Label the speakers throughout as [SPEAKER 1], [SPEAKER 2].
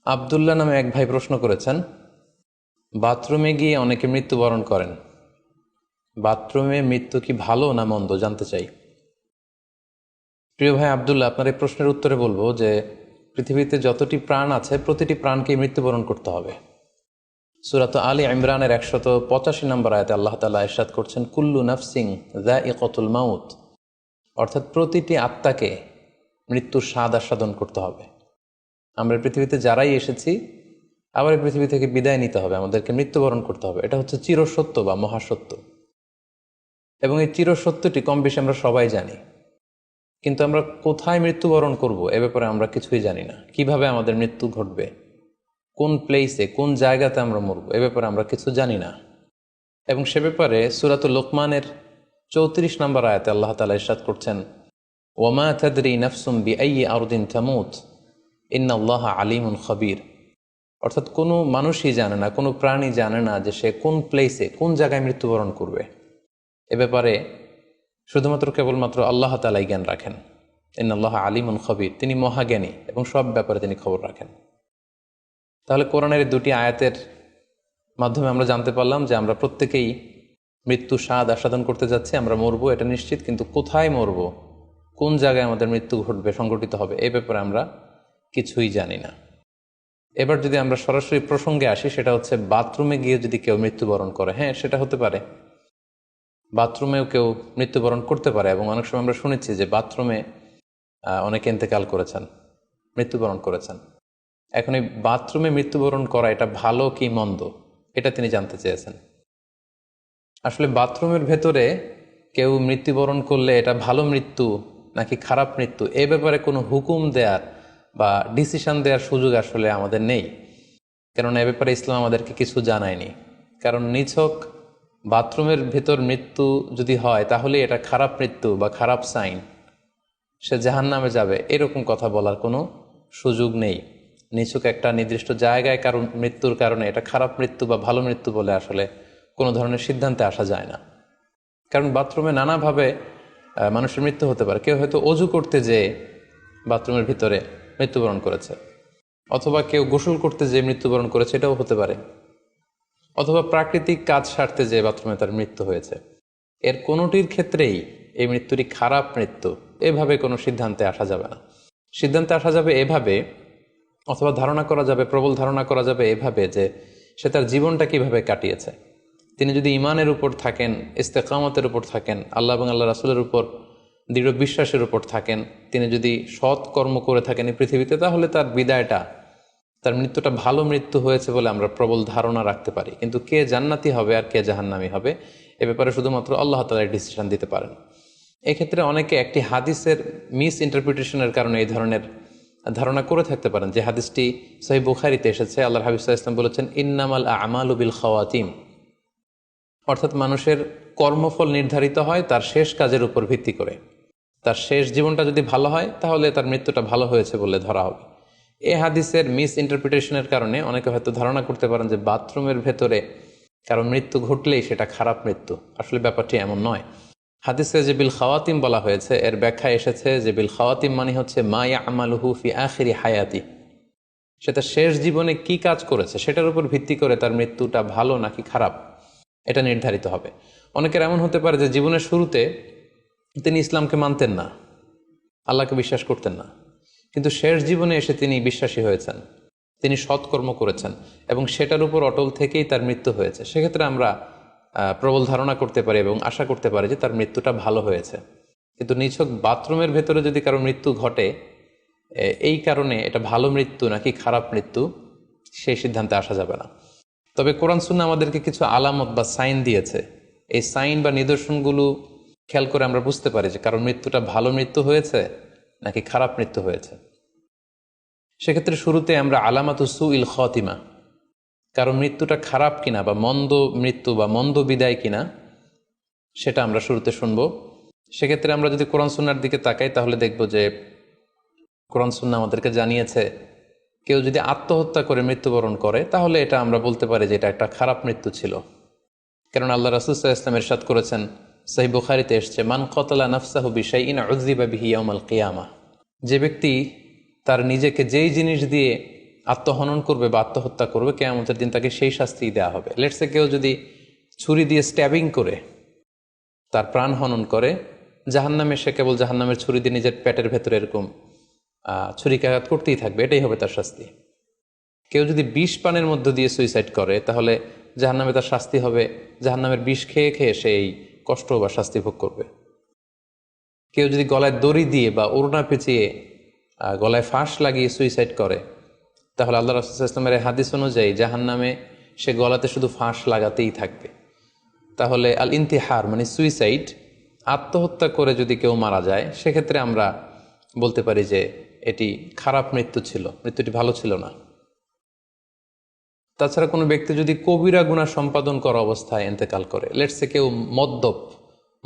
[SPEAKER 1] আবদুল্লাহ নামে এক ভাই প্রশ্ন করেছেন, বাথরুমে গিয়ে অনেকে মৃত্যুবরণ করেন। বাথরুমে মৃত্যু কি ভালো না মন্দ জানতে চাই। প্রিয় ভাই আবদুল্লাহ, আপনার এই প্রশ্নের উত্তরে বলবো যে পৃথিবীতে যতটি প্রাণ আছে প্রতিটি প্রাণকেই মৃত্যুবরণ করতে হবে। সূরাত আলী ইমরানের 185 নম্বর আয়াতে আল্লাহ তাআলা ইরশাদ করছেন, কুল্লু নাফসিং যায়িকাতুল মাউত, অর্থাৎ প্রতিটি আত্মাকে মৃত্যুর স্বাদ আস্বাদন করতে হবে। আমরা পৃথিবীতে যারাই এসেছি আবার এই পৃথিবী থেকে বিদায় নিতে হবে, আমাদেরকে মৃত্যুবরণ করতে হবে। এটা হচ্ছে চিরসত্য বা মহাসত্য, এবং এই চিরসত্যটি কম বেশি আমরা সবাই জানি। কিন্তু আমরা কোথায় মৃত্যুবরণ করব এ ব্যাপারে আমরা কিছুই জানি না। কিভাবে আমাদের মৃত্যু ঘটবে, কোন প্লেসে, কোন জায়গাতে আমরা মরব, এ ব্যাপারে আমরা কিছু জানি না। এবং সে ব্যাপারে সূরাতুল লোকমানের 34 নম্বর আয়াতে আল্লাহ তাআলা ইরশাদ করছেন, ওয়ামা তাদরি নাফসুম বিআইয়ি আরদিন তামুত ইন্নাল্লাহা আলিমুন খবীর। অর্থাৎ কোনো মানুষই জানে না, কোনো প্রাণী জানে না যে সে কোন প্লেসে, কোন জায়গায় মৃত্যুবরণ করবে। এ ব্যাপারে শুধুমাত্র কেবলমাত্র আল্লাহ তাআলাই জ্ঞান রাখেন। ইন্নাল্লাহা আলিমুন খবীর, তিনি মহাজ্ঞানী এবং সব ব্যাপারে তিনি খবর রাখেন। তাহলে কোরআনের দুটি আয়াতের মাধ্যমে আমরা জানতে পারলাম যে আমরা প্রত্যেকেই মৃত্যু স্বাদ আস্বাদন করতে যাচ্ছি, আমরা মরবো এটা নিশ্চিত, কিন্তু কোথায় মরব, কোন জায়গায় আমাদের মৃত্যু ঘটবে, সংঘটিত হবে, এই ব্যাপারে আমরা কিছুই জানি না। এবার যদি আমরা সরাসরি প্রসঙ্গে আসি, সেটা হচ্ছে বাথরুমে গিয়ে যদি কেউ মৃত্যুবরণ করে, হ্যাঁ সেটা হতে পারে। বাথরুমেও কেউ মৃত্যুবরণ করতে পারে, এবং অনেক সময় আমরা শুনেছি যে বাথরুমে অনেকে ইন্তেকাল করেছেন, মৃত্যুবরণ করেছেন। এখন এই বাথরুমে মৃত্যুবরণ করা এটা ভালো কি মন্দ, এটা তিনি জানতে চেয়েছেন। আসলে বাথরুমের ভেতরে কেউ মৃত্যুবরণ করলে এটা ভালো মৃত্যু নাকি খারাপ মৃত্যু, এ ব্যাপারে কোনো হুকুম দেওয়ার বা ডিসিশন দেওয়ার সুযোগ আসলে আমাদের নেই। কারণ এ ব্যাপারে ইসলাম আমাদেরকে কিছু জানায়নি। কারণ নিছক বাথরুমের ভেতর মৃত্যু যদি হয় তাহলে এটা খারাপ মৃত্যু বা খারাপ সাইন, সে জাহান্নামে যাবে, এরকম কথা বলার কোনো সুযোগ নেই। নিছক একটা নির্দিষ্ট জায়গায় কারণ মৃত্যুর কারণে এটা খারাপ মৃত্যু বা ভালো মৃত্যু বলে আসলে কোনো ধরনের সিদ্ধান্তে আসা যায় না। কারণ বাথরুমে নানাভাবে মানুষের মৃত্যু হতে পারে। কেউ হয়তো অজু করতে যেয়ে বাথরুমের ভিতরে মৃত্যুবরণ করেছে, অথবা কেউ গোসল করতে যেয়ে মৃত্যুবরণ করেছে, এটাও হতে পারে, অথবা প্রাকৃতিক কাজ সারতে যেয়ে বাথরুমে তার মৃত্যু হয়েছে। এর কোনোটির ক্ষেত্রেই এই মৃত্যুটি খারাপ মৃত্যু এভাবে কোনো সিদ্ধান্তে আসা যাবে না। সিদ্ধান্তে আসা যাবে এভাবে, অথবা ধারণা করা যাবে, প্রবল ধারণা করা যাবে এভাবে যে সে তার জীবনটা কিভাবে কাটিয়েছে। তিনি যদি ইমানের উপর থাকেন, ইস্তেকামতের উপর থাকেন, আল্লাহ এবং আল্লাহ রাসূলের উপর দৃঢ় বিশ্বাসের উপর থাকেন, তিনি যদি সৎ কর্ম করে থাকেন এই পৃথিবীতে, তাহলে তার বিদায়টা, তার মৃত্যুটা ভালো মৃত্যু হয়েছে বলে আমরা প্রবল ধারণা রাখতে পারি। কিন্তু কে জান্নাতি হবে আর কে জাহান্নামী হবে এ ব্যাপারে শুধুমাত্র আল্লাহ তাআলা ডিসিশন দিতে পারেন। এক্ষেত্রে অনেকে একটি হাদিসের মিস ইন্টারপ্রিটেশনের কারণে এই ধরনের ধারণা করে থাকতে পারেন যে হাদিসটি সহিহ বুখারীতে এসেছে। আল্লাহর হাবিব সাল্লাল্লাহু আলাইহি ওয়াসাল্লাম বলেছেন, ইন্নামাল আমালু বিল খাওয়াতিম, অর্থাৎ মানুষের কর্মফল নির্ধারিত হয় তার শেষ কাজের উপর ভিত্তি করে। তার শেষ জীবনটা যদি ভালো হয় তাহলে তার মৃত্যুটা ভালো হয়েছে বলে ধরা হবে। এই হাদিসের মিস ইন্টারপ্রিটেশনের কারণে অনেকে হয়তো ধারণা করতে পারেন যে বাথরুমের ভেতরে কারণ মৃত্যু ঘটলেই সেটা খারাপ মৃত্যু। আসলে ব্যাপারটি এমন নয়। হাদিসে যে বিল খাওয়াতিম বলা হয়েছে, এর ব্যাখ্যা এসেছে যে বিল খাওয়াতিম মানে হচ্ছে মা ইয়ামালুহু ফি আখিরি হায়াতি, সেটা শেষ জীবনে কি কাজ করেছে সেটার উপর ভিত্তি করে তার মৃত্যুটা ভালো নাকি খারাপ এটা নির্ধারিত হবে। অনেকের এমন হতে পারে যে জীবনের শুরুতে তিনি ইসলামকে মানতেন না, আল্লাহকে বিশ্বাস করতেন না, কিন্তু শেষ জীবনে এসে তিনি বিশ্বাসী হয়েছেন, তিনি সৎকর্ম করেছেন এবং সেটার উপর অটল থেকেই তার মৃত্যু হয়েছে। সেক্ষেত্রে আমরা প্রবল ধারণা করতে পারি এবং আশা করতে পারি যে তার মৃত্যুটা ভালো হয়েছে। কিন্তু নিছক বাথরুমের ভেতরে যদি কারো মৃত্যু ঘটে, এই কারণে এটা ভালো মৃত্যু নাকি খারাপ মৃত্যু সেই সিদ্ধান্তে আসা যাবে না। তবে কোরআন সুন্নাহ আমাদেরকে কিছু আলামত বা সাইন দিয়েছে। এই সাইন বা নিদর্শনগুলো খেয়াল করে আমরা বুঝতে পারি যে কারণ মৃত্যুটা ভালো মৃত্যু হয়েছে নাকি খারাপ মৃত্যু হয়েছে। সেক্ষেত্রে শুরুতে আমরা আলামাতু সুইল খাতিমা, কারণ মৃত্যুটা খারাপ কিনা বা মন্দ মৃত্যু বা মন্দ বিদায় কিনা সেটা আমরা শুরুতে শুনব। সেক্ষেত্রে আমরা যদি কোরআন সুন্নাহর দিকে তাকাই তাহলে দেখব যে কোরআন সুন্নাহ আমাদেরকে জানিয়েছে কেউ যদি আত্মহত্যা করে মৃত্যুবরণ করে তাহলে এটা আমরা বলতে পারি যে এটা একটা খারাপ মৃত্যু ছিল। কারণ আল্লাহ রাসূল সাল্লাল্লাহু আলাইহি ওয়াসাল্লাম ইরশাদ করেছেন, সহিহ বুখারীতে এসেছে, মান কাতালা নাফসাহু বিশাইইন উযযিবা বিহি ইয়াউমাল কিয়ামাহ, যে ব্যক্তি তার নিজেকে যেই জিনিস দিয়ে আত্মহনন করবে বা আত্মহত্যা করবে, কিয়ামতের দিন তাকে সেই শাস্তি দেওয়া হবে। লেটসে কেউ যদি ছুরি দিয়ে স্ট্যাবিং করে তার প্রাণ হনন করে, জাহান্নামে সে কেবল জাহান্নামের ছুরি দিয়ে নিজের পেটের ভেতরে এরকম ছুরিকাঘাত করতেই থাকবে, এটাই হবে তার শাস্তি। কেউ যদি বিষ পানের মধ্য দিয়ে সুইসাইড করে, তাহলে জাহান্নামে তার শাস্তি হবে জাহান্নামের বিষ খেয়ে খেয়ে সেই কষ্ট বা শাস্তি ভোগ করবে। কেউ যদি গলায় দড়ি দিয়ে বা ওড়না পেঁচিয়ে গলায় ফাঁস লাগিয়ে সুইসাইড করে, তাহলে আল্লাহ রাসূল সাল্লাল্লাহু আলাইহি ওয়াসাল্লামের হাদিস অনুযায়ী জাহান্নামে সে গলাতে শুধু ফাঁস লাগাতেই থাকবে। তাহলে আল ইন্তিহার মানে সুইসাইড, আত্মহত্যা করে যদি কেউ মারা যায়, সেক্ষেত্রে আমরা বলতে পারি যে এটি খারাপ মৃত্যু ছিল, মৃত্যুটি ভালো ছিল না। তাছাড়া কোনো ব্যক্তি যদি কবিরা গুনাহ সম্পাদন করা অবস্থায় ইন্তেকাল করে, লেটসে কেউ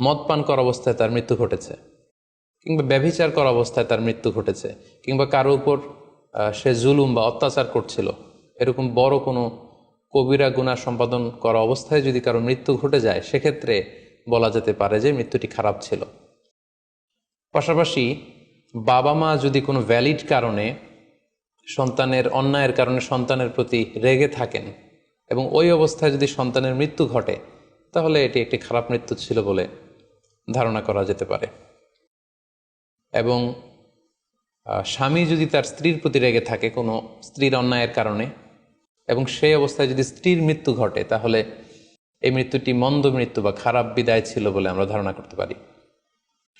[SPEAKER 1] মদ পান করা অবস্থায় তার মৃত্যু ঘটেছে, কিংবা ব্যভিচার করা অবস্থায় তার মৃত্যু ঘটেছে, কিংবা কারো উপর সে জুলুম বা অত্যাচার করছিল, এরকম বড় কোনো কবিরা গুনাহ সম্পাদন করা অবস্থায় যদি কারো মৃত্যু ঘটে যায়, সেক্ষেত্রে বলা যেতে পারে যে মৃত্যুটি খারাপ ছিল। পাশাপাশি বাবা মা যদি কোনো ভ্যালিড কারণে সন্তানের অন্যায়ের কারণে সন্তানের প্রতি রেগে থাকেন এবং ওই অবস্থায় যদি সন্তানের মৃত্যু ঘটে, তাহলে এটি একটি খারাপ মৃত্যু ছিল বলে ধারণা করা যেতে পারে। এবং স্বামী যদি তার স্ত্রীর প্রতি রেগে থাকে কোনো স্ত্রীর অন্যায়ের কারণে, এবং সেই অবস্থায় যদি স্ত্রীর মৃত্যু ঘটে, তাহলে এই মৃত্যুটি মন্দ মৃত্যু বা খারাপ বিদায় ছিল বলে আমরা ধারণা করতে পারি।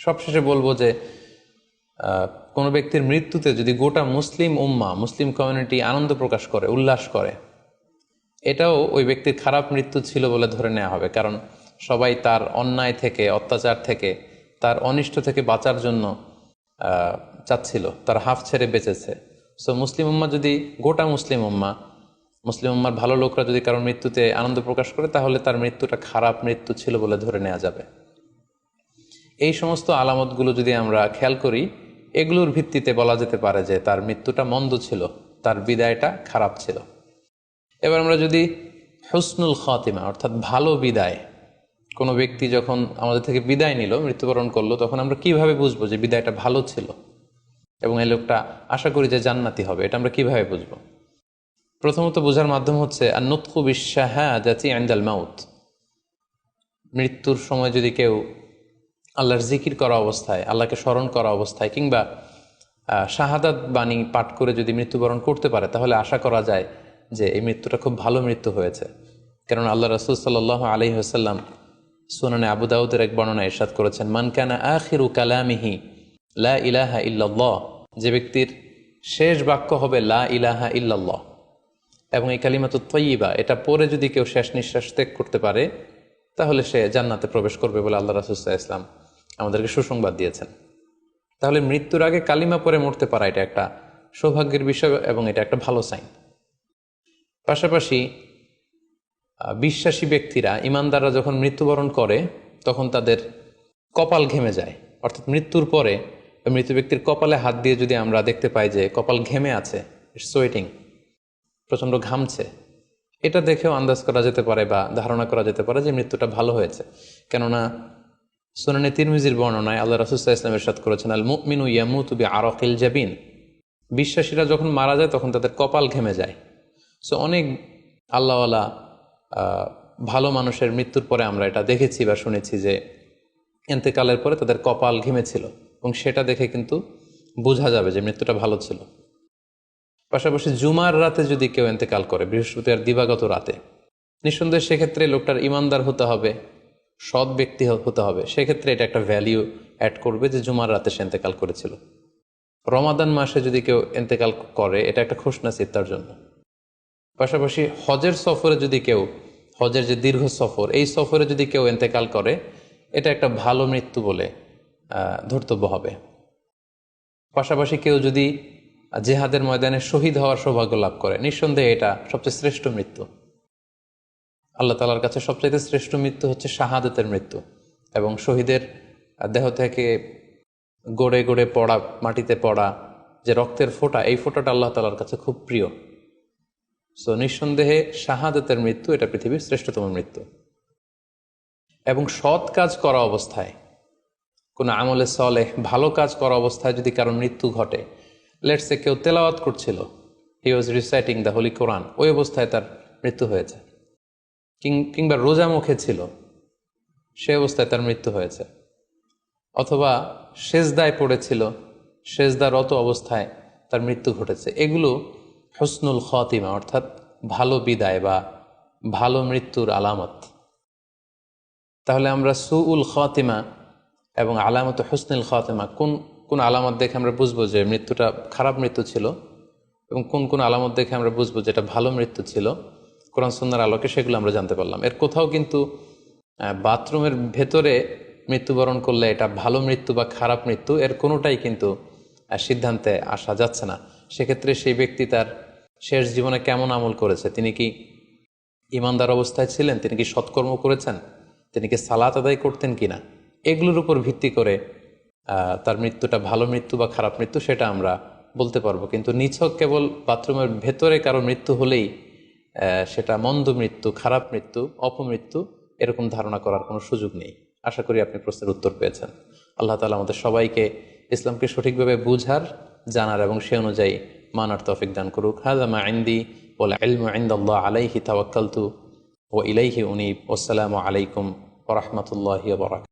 [SPEAKER 1] সবশেষে বলবো যে কোনো ব্যক্তির মৃত্যুতে যদি গোটা মুসলিম উম্মাহ, মুসলিম কমিউনিটি আনন্দ প্রকাশ করে, উল্লাস করে, এটাও ওই ব্যক্তির খারাপ মৃত্যু ছিল বলে ধরে নেওয়া হবে। কারণ সবাই তার অন্যায় থেকে, অত্যাচার থেকে, তার অনিষ্ট থেকে বাঁচার জন্য চাচ্ছিল, তার হাফ ছেড়ে বেঁচেছে। সো মুসলিম উম্মাহ যদি, গোটা মুসলিম উম্মার ভালো লোকরা যদি কারোর মৃত্যুতে আনন্দ প্রকাশ করে, তাহলে তার মৃত্যুটা খারাপ মৃত্যু ছিল বলে ধরে নেওয়া যাবে। এই সমস্ত আলামতগুলো যদি আমরা খেয়াল করি, এগুলোর ভিত্তিতে বলা যেতে পারে যে তার মৃত্যুটা মন্দ ছিল, তার বিদায়টা খারাপ ছিল। এবার আমরা যদি হুসনুল খাতিমা অর্থাৎ ভালো বিদায়, কোনো ব্যক্তি যখন আমাদের থেকে বিদায় নিল, মৃত্যুবরণ করলো, তখন আমরা কিভাবে বুঝবো যে বিদায়টা ভালো ছিল এবং এই লোকটা আশা করি যে জান্নাতি হবে, এটা আমরা কিভাবে বুঝবো? প্রথমত বোঝার মাধ্যম হচ্ছে আন-নুতকু বিশ-শাহাদাতি ইনদাল মাউত। মৃত্যুর সময় যদি কেউ আল্লাহর জিকির করা অবস্থায়, আল্লাহকে স্মরণ করা অবস্থায়, কিংবা শাহাদাত বাণী পাঠ করে যদি মৃত্যুবরণ করতে পারে, তাহলে আশা করা যায় যে এই মৃত্যুটা খুব ভালো মৃত্যু হয়েছে। কারণ আল্লাহ রাসূল সাল্লাল্লাহু আলাইহি ওয়াসাল্লাম সুনানে আবু দাউদের এক বর্ণনায় ইরশাদ করেছেন, মান কানা আখিরু কালামিহি লা ইলাহা ইল্লাল্লাহ, যে ব্যক্তির শেষ বাক্য হবে লা ইলাহা ইল্লাল্লাহ এবং এই কালিমাতুত তাইয়্যিবা, এটা পরে যদি কেউ শেষ নিঃশ্বাস ত্যাগ করতে পারে, তাহলে সে জান্নাতে প্রবেশ করবে বলে আল্লাহ রাসূল সাল্লাল্লাহু আলাইহি ওয়াসাল্লাম আমাদেরকে সুসংবাদ দিয়েছেন। তাহলে মৃত্যুর আগে কালিমা পরে মরতে পারা, এটা একটা সৌভাগ্যের বিষয় এবং এটা একটা ভালো সাইন। পাশাপাশি বিশ্বাসী ব্যক্তিরা, ইমানদাররা যখন মৃত্যুবরণ করে, তখন তাদের কপাল ঘেমে যায়। অর্থাৎ মৃত্যুর পরে মৃত ব্যক্তির কপালে হাত দিয়ে যদি আমরা দেখতে পাই যে কপাল ঘেমে আছে, সোয়েটিং, প্রচণ্ড ঘামছে, এটা দেখেও আন্দাজ করা যেতে পারে বা ধারণা করা যেতে পারে যে মৃত্যুটা ভালো হয়েছে। কেননা সুনানে তিরমিজির বর্ণনায় আল্লাহ রাসূল সাল্লাল্লাহু আলাইহি ওয়াসাল্লাম ইরশাদ করেছেন, আল মুমিনু ইয়ামুতু বিআরাকিল জাবিন, বিশ্বাসীরা যখন মারা যায় তখন তাদের কপাল ঘেমে যায়। সো অনেক আল্লাহওয়ালা ভালো মানুষের মৃত্যুর পরে আমরা এটা দেখেছি বা শুনেছি যে ইন্তেকালের পরে তাদের কপাল ঘেমেছিল, এবং সেটা দেখে কিন্তু বোঝা যাবে যে মৃত্যুটা ভালো ছিল। পাশাপাশি জুমার রাতে যদি কেউ ইন্তেকাল করে, বৃহস্পতিবার দিবাগত রাতে, নিঃসন্দেহে সেক্ষেত্রে লোকটার ইমানদার হতে হবে, সৎ ব্যক্তি হতে হবে। সেক্ষেত্রে এটা একটা ভ্যালিউ অ্যাড করবে যে জুমার রাতে সে ইন্তেকাল করেছিল। রমাদান মাসে যদি কেউ ইন্তেকাল করে, এটা একটা খুশনসিব তার জন্য। পাশাপাশি হজের সফরে যদি কেউ, হজের যে দীর্ঘ সফর, এই সফরে যদি কেউ ইন্তেকাল করে, এটা একটা ভালো মৃত্যু বলে ধর্তব্য হবে। পাশাপাশি কেউ যদি জেহাদের ময়দানে শহীদ হওয়ার সৌভাগ্য লাভ করে, নিঃসন্দেহে এটা সবচেয়ে শ্রেষ্ঠ মৃত্যু। আল্লাহ তাআলার কাছে সবচাইতে শ্রেষ্ঠ মৃত্যু হচ্ছে শাহাদাতের মৃত্যু, এবং শহীদের দেহ থেকে গড়ে গড়ে পড়া, মাটিতে পড়া যে রক্তের ফোঁটা, এই ফোঁটাটা আল্লাহ তাআলার কাছে খুব প্রিয়। সো নিঃসন্দেহে শাহাদাতের মৃত্যু এটা পৃথিবীর শ্রেষ্ঠতম মৃত্যু। এবং সৎ কাজ করা অবস্থায়, কোনো আমলে সলেহ ভালো কাজ করা অবস্থায় যদি কারো মৃত্যু ঘটে, লেটসে কেউ তেলাওয়াত করছিল, হি ওয়াজ রিসাইটিং দ্য হোলি কোরআন, ওই অবস্থায় তার মৃত্যু হয়েছে। কিংবা রোজা মুখে ছিল, সে অবস্থায় তার মৃত্যু হয়েছে। অথবা সেজদায় পড়েছিল, সেজদারত অবস্থায় তার মৃত্যু ঘটেছে। এগুলো হুসনুল খাতিমা অর্থাৎ ভালো বিদায় বা ভালো মৃত্যুর আলামত। তাহলে আমরা সুউল খাতিমা এবং আলামত হুসনুল খাতিমা কোন কোন আলামত দেখে আমরা বুঝবো যে মৃত্যুটা খারাপ মৃত্যু ছিল, এবং কোন কোন আলামত দেখে আমরা বুঝবো যে এটা ভালো মৃত্যু ছিল, কোরআন সুন্নাহর আলোকে সেগুলো আমরা জানতে পারলাম। এর কোথাও কিন্তু বাথরুমের ভেতরে মৃত্যুবরণ করলে এটা ভালো মৃত্যু বা খারাপ মৃত্যু, এর কোনোটাই কিন্তু সিদ্ধান্তে আসা যাচ্ছে না। সেক্ষেত্রে সেই ব্যক্তি তার শেষ জীবনে কেমন আমল করেছে, তিনি কি ইমানদার অবস্থায় ছিলেন, তিনি কি সৎকর্ম করেছেন, তিনি কি সালাত আদায় করতেন কিনা, এগুলোর উপর ভিত্তি করে তার মৃত্যুটা ভালো মৃত্যু বা খারাপ মৃত্যু সেটা আমরা বলতে পারবো। কিন্তু নিছক কেবল বাথরুমের ভেতরে কারো মৃত্যু হলেই সেটা মন্দ মৃত্যু, খারাপ মৃত্যু, অপমৃত্যু, এরকম ধারণা করার কোনো সুযোগ নেই। আশা করি আপনি প্রশ্নের উত্তর পেয়েছেন। আল্লাহ তাআলা আমাদের সবাইকে ইসলামকে সঠিকভাবে বুঝার, জানার এবং সে অনুযায়ী মানার তৌফিক দান করুক। হাযা মা ইনদি ওয়াল ইলমু ইনদাল্লাহ আলাইহি তাওয়াক্কালতু ওয়া ইলাইহি উনীব। আসসালামু আলাইকুম ওয়া রাহমাতুল্লাহি ওয়া বারাকাতুহু।